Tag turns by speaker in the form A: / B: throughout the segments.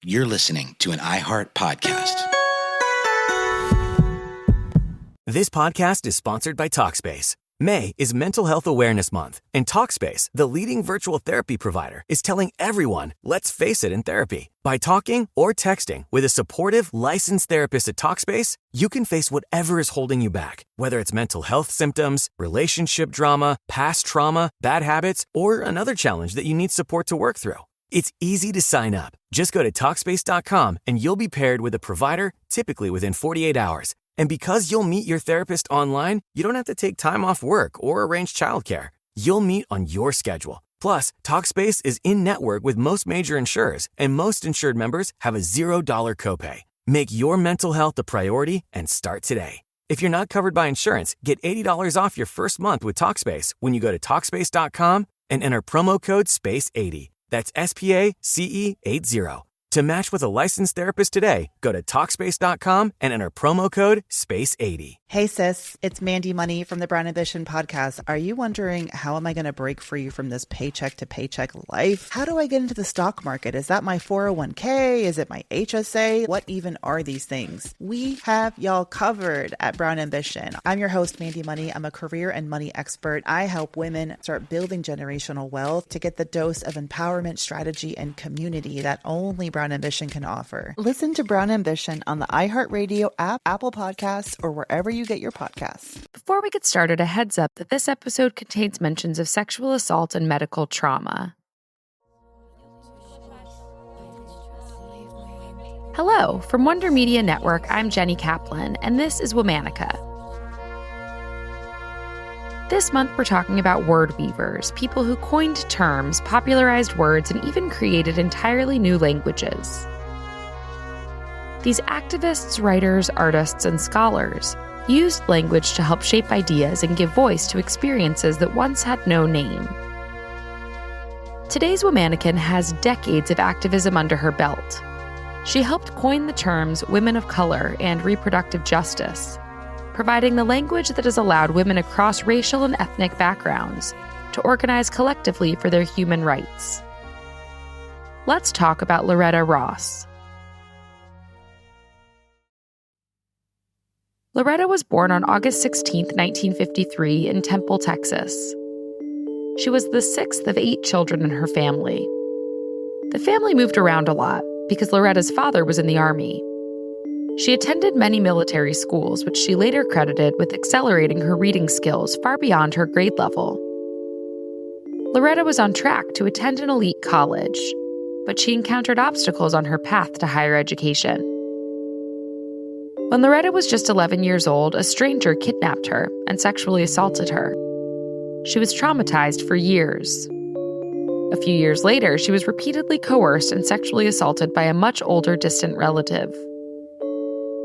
A: You're listening to an iHeart podcast.
B: This podcast is sponsored by Talkspace. May is Mental Health Awareness Month, and Talkspace, the leading virtual therapy provider, is telling everyone, let's face it in therapy. By talking or texting with a supportive, licensed therapist at Talkspace, you can face whatever is holding you back, whether it's mental health symptoms, relationship drama, past trauma, bad habits, or another challenge that you need support to work through. It's easy to sign up. Just go to Talkspace.com and you'll be paired with a provider, typically within 48 hours. And because you'll meet your therapist online, you don't have to take time off work or arrange childcare. You'll meet on your schedule. Plus, Talkspace is in-network with most major insurers, and most insured members have a $0 copay. Make your mental health a priority and start today. If you're not covered by insurance, get $80 off your first month with Talkspace when you go to Talkspace.com and enter promo code SPACE80. That's SPACE80. To match with a licensed therapist today, go to Talkspace.com and enter promo code SPACE80.
C: Hey sis, it's Mandy Money from the Brown Ambition podcast. Are you wondering, how am I going to break free from this paycheck to paycheck life? How do I get into the stock market? Is that my 401k? Is it my HSA? What even are these things? We have y'all covered at Brown Ambition. I'm your host, Mandy Money. I'm a career and money expert. I help women start building generational wealth to get the dose of empowerment, strategy, and community that only Brown Ambition can offer. Listen to Brown Ambition on the iHeartRadio app, Apple Podcasts, or wherever you get your podcasts.
D: Before we get started, a heads up that this episode contains mentions of sexual assault and medical trauma. Hello, from Wonder Media Network, I'm Jenny Kaplan, and this is Womanica. This month, we're talking about word weavers, people who coined terms, popularized words, and even created entirely new languages. These activists, writers, artists, and scholars used language to help shape ideas and give voice to experiences that once had no name. Today's Womanican has decades of activism under her belt. She helped coin the terms women of color and reproductive justice, providing the language that has allowed women across racial and ethnic backgrounds to organize collectively for their human rights. Let's talk about Loretta Ross. Loretta was born on August 16, 1953, in Temple, Texas. She was the sixth of 8 children in her family. The family moved around a lot because Loretta's father was in the Army. She attended many military schools, which she later credited with accelerating her reading skills far beyond her grade level. Loretta was on track to attend an elite college, but she encountered obstacles on her path to higher education. When Loretta was just 11 years old, a stranger kidnapped her and sexually assaulted her. She was traumatized for years. A few years later, she was repeatedly coerced and sexually assaulted by a much older, distant relative.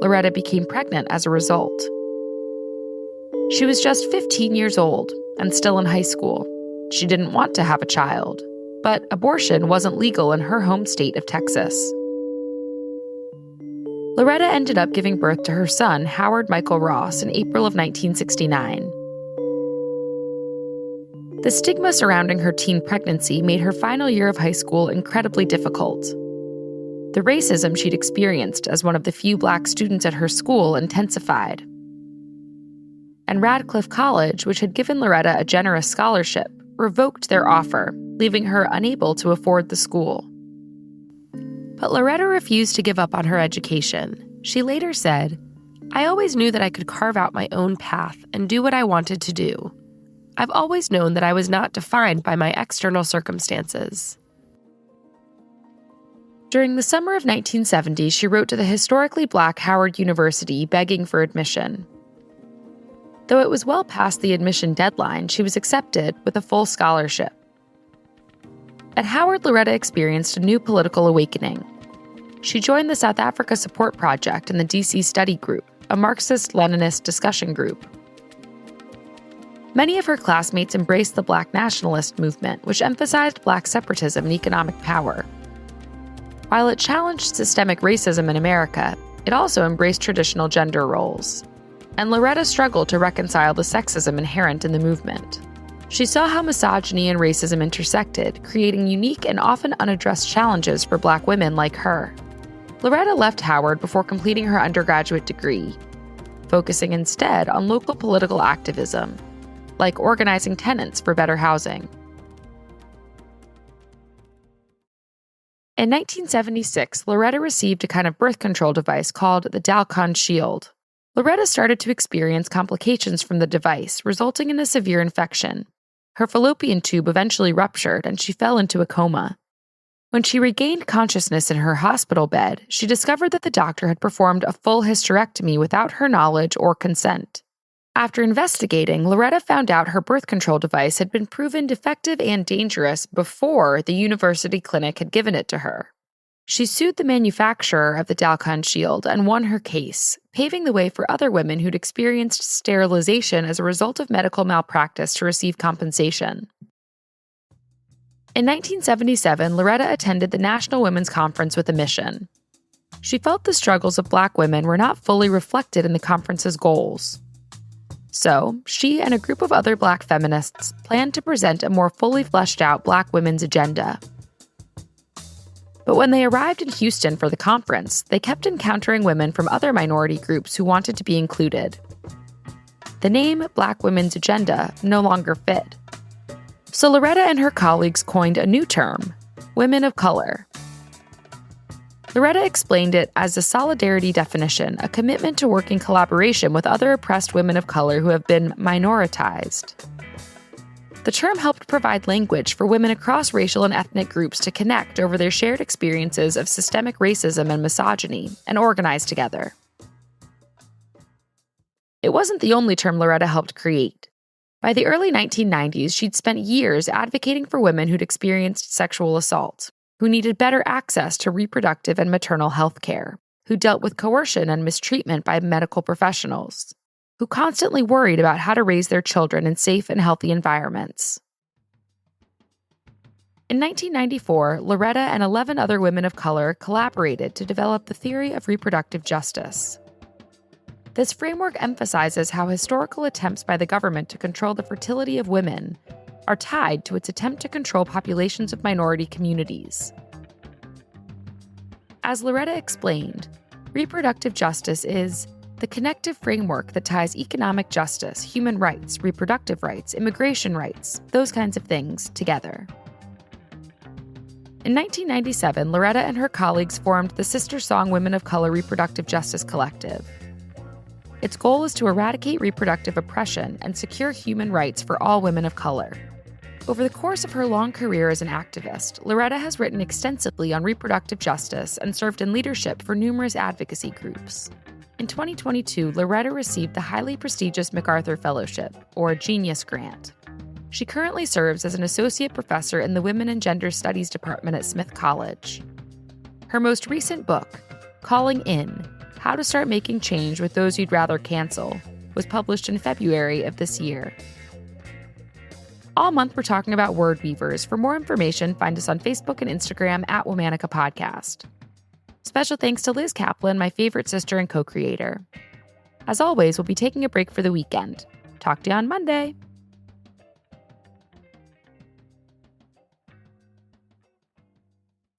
D: Loretta became pregnant as a result. She was just 15 years old and still in high school. She didn't want to have a child, but abortion wasn't legal in her home state of Texas. Loretta ended up giving birth to her son, Howard Michael Ross, in April of 1969. The stigma surrounding her teen pregnancy made her final year of high school incredibly difficult. The racism she'd experienced as one of the few Black students at her school intensified. And Radcliffe College, which had given Loretta a generous scholarship, revoked their offer, leaving her unable to afford the school. But Loretta refused to give up on her education. She later said, "I always knew that I could carve out my own path and do what I wanted to do. I've always known that I was not defined by my external circumstances." During the summer of 1970, she wrote to the historically Black Howard University begging for admission. Though it was well past the admission deadline, she was accepted with a full scholarship. At Howard, Loretta experienced a new political awakening. She joined the South Africa Support Project and the DC Study Group, a Marxist-Leninist discussion group. Many of her classmates embraced the Black nationalist movement, which emphasized Black separatism and economic power. While it challenged systemic racism in America, it also embraced traditional gender roles. And Loretta struggled to reconcile the sexism inherent in the movement. She saw how misogyny and racism intersected, creating unique and often unaddressed challenges for Black women like her. Loretta left Howard before completing her undergraduate degree, focusing instead on local political activism, like organizing tenants for better housing. In 1976, Loretta received a kind of birth control device called the Dalkon Shield. Loretta started to experience complications from the device, resulting in a severe infection. Her fallopian tube eventually ruptured and she fell into a coma. When she regained consciousness in her hospital bed, she discovered that the doctor had performed a full hysterectomy without her knowledge or consent. After investigating, Loretta found out her birth control device had been proven defective and dangerous before the university clinic had given it to her. She sued the manufacturer of the Dalkon Shield and won her case, paving the way for other women who'd experienced sterilization as a result of medical malpractice to receive compensation. In 1977, Loretta attended the National Women's Conference with a mission. She felt the struggles of Black women were not fully reflected in the conference's goals. So, she and a group of other Black feminists planned to present a more fully fleshed out Black women's agenda. But when they arrived in Houston for the conference, they kept encountering women from other minority groups who wanted to be included. The name Black Women's Agenda no longer fit. So Loretta and her colleagues coined a new term, women of color. Loretta explained it as a solidarity definition, a commitment to work in collaboration with other oppressed women of color who have been minoritized. The term helped provide language for women across racial and ethnic groups to connect over their shared experiences of systemic racism and misogyny and organize together. It wasn't the only term Loretta helped create. By the early 1990s, she'd spent years advocating for women who'd experienced sexual assault, who needed better access to reproductive and maternal health care, who dealt with coercion and mistreatment by medical professionals, who constantly worried about how to raise their children in safe and healthy environments. In 1994, Loretta and 11 other women of color collaborated to develop the theory of reproductive justice. This framework emphasizes how historical attempts by the government to control the fertility of women are tied to its attempt to control populations of minority communities. As Loretta explained, reproductive justice is the connective framework that ties economic justice, human rights, reproductive rights, immigration rights, those kinds of things together. In 1997, Loretta and her colleagues formed the Sister Song Women of Color Reproductive Justice Collective. Its goal is to eradicate reproductive oppression and secure human rights for all women of color. Over the course of her long career as an activist, Loretta has written extensively on reproductive justice and served in leadership for numerous advocacy groups. In 2022, Loretta received the highly prestigious MacArthur Fellowship, or Genius Grant. She currently serves as an associate professor in the Women and Gender Studies Department at Smith College. Her most recent book, Calling In: How to Start Making Change with Those You'd Rather Cancel, was published in February of this year. All month, we're talking about word weavers. For more information, find us on Facebook and Instagram at Womanica Podcast. Special thanks to Liz Kaplan, my favorite sister and co-creator. As always, we'll be taking a break for the weekend. Talk to you on Monday.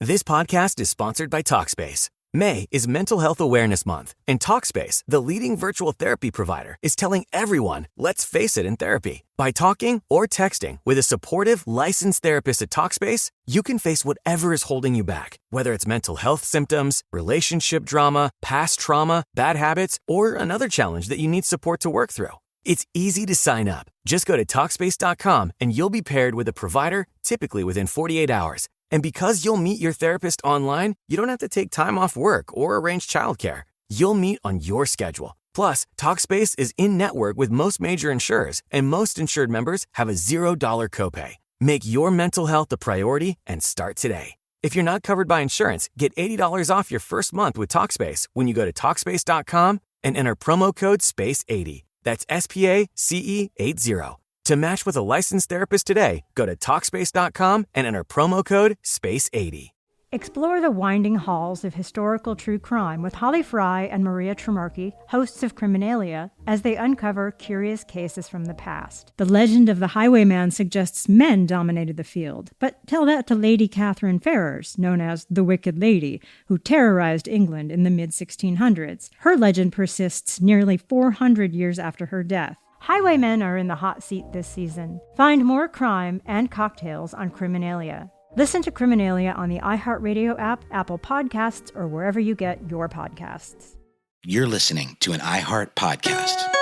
B: This podcast is sponsored by Talkspace. May is Mental Health Awareness Month, and Talkspace, the leading virtual therapy provider, is telling everyone, let's face it in therapy. By talking or texting with a supportive, licensed therapist at Talkspace, you can face whatever is holding you back, whether it's mental health symptoms, relationship drama, past trauma, bad habits, or another challenge that you need support to work through. It's easy to sign up. Just go to Talkspace.com and you'll be paired with a provider, typically within 48 hours. And because you'll meet your therapist online, you don't have to take time off work or arrange childcare. You'll meet on your schedule. Plus, Talkspace is in-network with most major insurers, and most insured members have a $0 copay. Make your mental health a priority and start today. If you're not covered by insurance, get $80 off your first month with Talkspace when you go to Talkspace.com and enter promo code SPACE80. That's SPACE80. To match with a licensed therapist today, go to Talkspace.com and enter promo code SPACE80.
E: Explore the winding halls of historical true crime with Holly Fry and Maria Tremarchi, hosts of Criminalia, as they uncover curious cases from the past. The legend of the highwayman suggests men dominated the field, but tell that to Lady Catherine Ferrers, known as the Wicked Lady, who terrorized England in the mid-1600s. Her legend persists nearly 400 years after her death. Highwaymen are in the hot seat this season. Find more crime and cocktails on Criminalia. Listen to Criminalia on the iHeartRadio app, Apple Podcasts, or wherever you get your podcasts.
A: You're listening to an iHeart podcast.